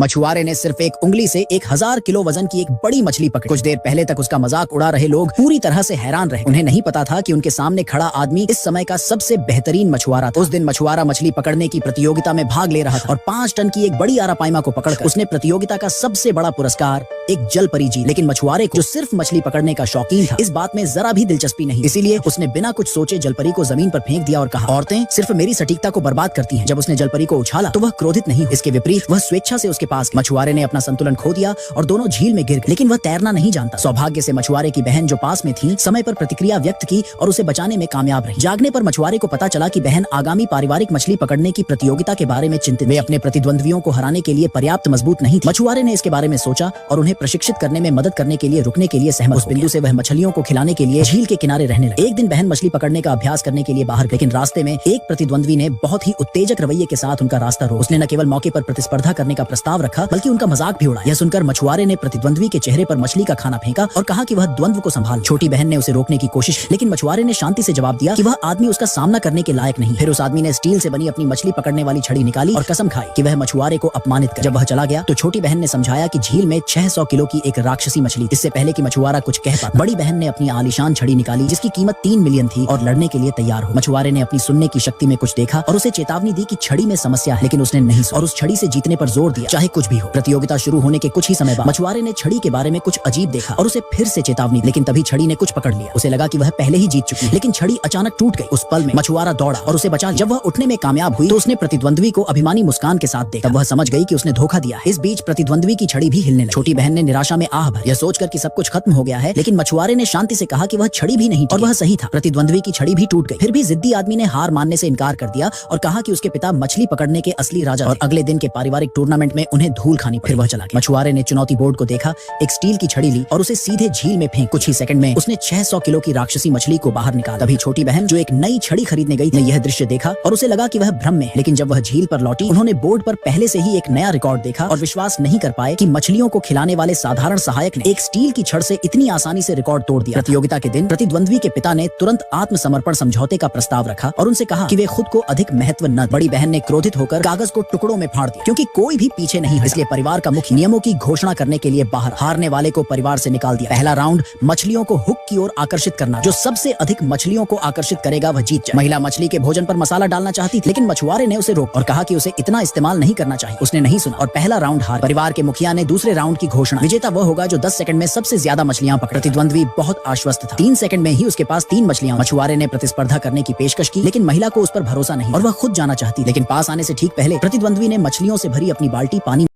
मछुआरे ने सिर्फ एक उंगली से 1000 किलो वजन की एक बड़ी मछली पकड़ी। कुछ देर पहले तक उसका मजाक उड़ा रहे लोग पूरी तरह से हैरान रहे। उन्हें नहीं पता था कि उनके सामने खड़ा आदमी इस समय का सबसे बेहतरीन मछुआरा था। उस दिन मछुआरा मछली पकड़ने की प्रतियोगिता में भाग ले रहा था और 5 टन की एक बड़ी आरापाइमा को पकड़कर उसने प्रतियोगिता का सबसे बड़ा पुरस्कार एक जल परी जीत। लेकिन मछुआरे को जो सिर्फ मछली पकड़ने का शौकीन था, इस बात में जरा भी दिलचस्पी नहीं। इसीलिए उसने बिना कुछ सोचे जलपरी को जमीन पर फेंक दिया और कहा, औरतें सिर्फ मेरी सटीकता को बर्बाद करती हैं। जब उसने जलपरी को उछाला तो वह क्रोधित नहीं हुई। इसके विपरीत वह स्वेच्छा से उसके पास। मछुआरे ने अपना संतुलन खो दिया और दोनों झील में गिर गए। लेकिन वह तैरना नहीं जानता। सौभाग्य से मछुआरे की बहन जो पास में थी, समय पर प्रतिक्रिया व्यक्त की और उसे बचाने में कामयाब रही। जागने पर मछुआरे को पता चला कि बहन आगामी पारिवारिक मछली पकड़ने की प्रतियोगिता के बारे में चिंतित। वे अपने प्रतिद्वंद्वियों को हराने के लिए पर्याप्त मजबूत नहीं थी। मछुआरे ने इसके बारे में सोचा और उन्हें प्रशिक्षित करने में मदद करने के लिए रुकने के लिए सहमत। उस बिंदु से वह मछलियों को खिलाने के लिए झील के किनारे रहने लगे। एक दिन बहन मछली पकड़ने का अभ्यास करने के लिए बाहर गई, लेकिन रास्ते में एक प्रतिद्वंद्वी ने बहुत ही उत्तेजक रवैये के साथ उनका रास्ता रोका। उसने न केवल मौके पर प्रतिस्पर्धा करने का प्रस्ताव रखा, बल्कि उनका मजाक भी उड़ाया। यह सुनकर मछुआरे ने प्रतिद्वंद्वी के चेहरे पर मछली का खाना फेंका और कहा कि वह द्वंद्व को संभाले। छोटी बहन ने उसे रोकने की कोशिश, लेकिन मछुआरे ने शांति से जवाब दिया कि वह आदमी उसका सामना करने के लायक नहीं। फिर उस आदमी ने स्टील से बनी अपनी मछली पकड़ने वाली छड़ी निकाली और कसम खाई कि वह मछुआरे को अपमानित कर। जब वह चला गया तो छोटी बहन ने समझाया कि झील में 600 किलो की एक राक्षसी मछली। इससे पहले कि मछुआरा कुछ कह पाता, बड़ी बहन ने अपनी आलीशान छड़ी निकाली जिसकी कीमत 3 मिलियन थी और लड़ने के लिए तैयार हो। मछुआरे ने अपनी सुनने की शक्ति में कुछ देखा और उसे चेतावनी दी कि छड़ी में समस्या है, लेकिन उसने नहीं सुना और उस छड़ी से जीतने पर जोर दिया, चाहे कुछ भी हो। प्रतियोगिता शुरू होने के कुछ ही समय बाद मछुआरे ने छड़ी के बारे में कुछ अजीब देखा और उसे फिर से चेतावनी दी, लेकिन तभी छड़ी ने कुछ पकड़ लिया। उसे लगा कि वह पहले ही जीत चुकी है, लेकिन छड़ी अचानक टूट गई। उस पल में मछुआरा दौड़ा और उसे बचा। जब वह उठने में कामयाब हुई तो उसने प्रतिद्वंद्वी को अभिमानी मुस्कान के साथ देखा। तब वह समझ गई कि उसने धोखा दिया है। इस बीच प्रतिद्वंद्वी की छड़ी भी हिलने लगी। छोटी बहन ने निराशा में आह भरी, यह सोचकर कि सब कुछ खत्म हो गया है, लेकिन मछुआरे ने शांति से कहा कि वह छड़ी भी नहीं और वह सही था। प्रतिद्वंद्वी की छड़ी भी टूट गई। फिर भी जिद्दी आदमी ने हार मानने से इनकार कर दिया और कहा कि उसके पिता मछली पकड़ने के असली राजा और अगले दिन के पारिवारिक टूर्नामेंट में उन्हें धूल खानी पड़ी। फिर वह चला गया। मछुआरे ने चुनौती बोर्ड को देखा, एक स्टील की छड़ी ली और उसे सीधे झील में फेंक। कुछ ही सेकंड में उसने 600 किलो की राक्षसी मछली को बाहर निकाला। तभी छोटी बहन जो एक नई छड़ी खरीदने गई ने यह दृश्य देखा और उसे लगा कि वह भ्रम में है। लेकिन जब वह झील पर लौटी, उन्होंने बोर्ड पर पहले से ही एक नया रिकॉर्ड देखा और विश्वास नहीं कर पाए कि मछलियों को खिलाने वाले साधारण सहायक ने एक स्टील की छड़ से इतनी आसानी से रिकॉर्ड तोड़ दिया। प्रतियोगिता के दिन प्रतिद्वंद्वी के पिता ने तुरंत आत्मसमर्पण समझौते का प्रस्ताव रखा और उनसे कहा कि वे खुद को अधिक महत्व न। बड़ी बहन ने क्रोधित होकर कागज को टुकड़ों में फाड़ दिया, क्योंकि कोई भी पीछे नहीं। इसलिए परिवार का मुख्य नियमों की घोषणा करने के लिए बाहर। हारने वाले को परिवार से निकाल दिया। पहला राउंड मछलियों को हुक की ओर आकर्षित करना। जो सबसे अधिक मछलियों को आकर्षित करेगा वह जीत जाए। महिला मछली के भोजन पर मसाला डालना चाहती थी, लेकिन मछुआरे ने उसे रोका और कहा कि उसे इतना इस्तेमाल नहीं करना चाहिए। उसने नहीं सुना और पहला राउंड हार। परिवार के मुखिया ने दूसरे राउंड की घोषणा। विजेता वह होगा जो 10 सेकंड में सबसे ज्यादा मछलियां पकड़े। प्रतिद्वंद्वी बहुत आश्वस्त था। 3 सेकंड में ही उसके पास 3 मछलियां। मछुआरे ने प्रतिस्पर्धा करने की पेशकश की, लेकिन महिला को उस पर भरोसा नहीं और वह खुद जाना चाहती। लेकिन पास आने से ठीक पहले प्रतिद्वंद्वी ने मछलियों से भरी अपनी बाल्टी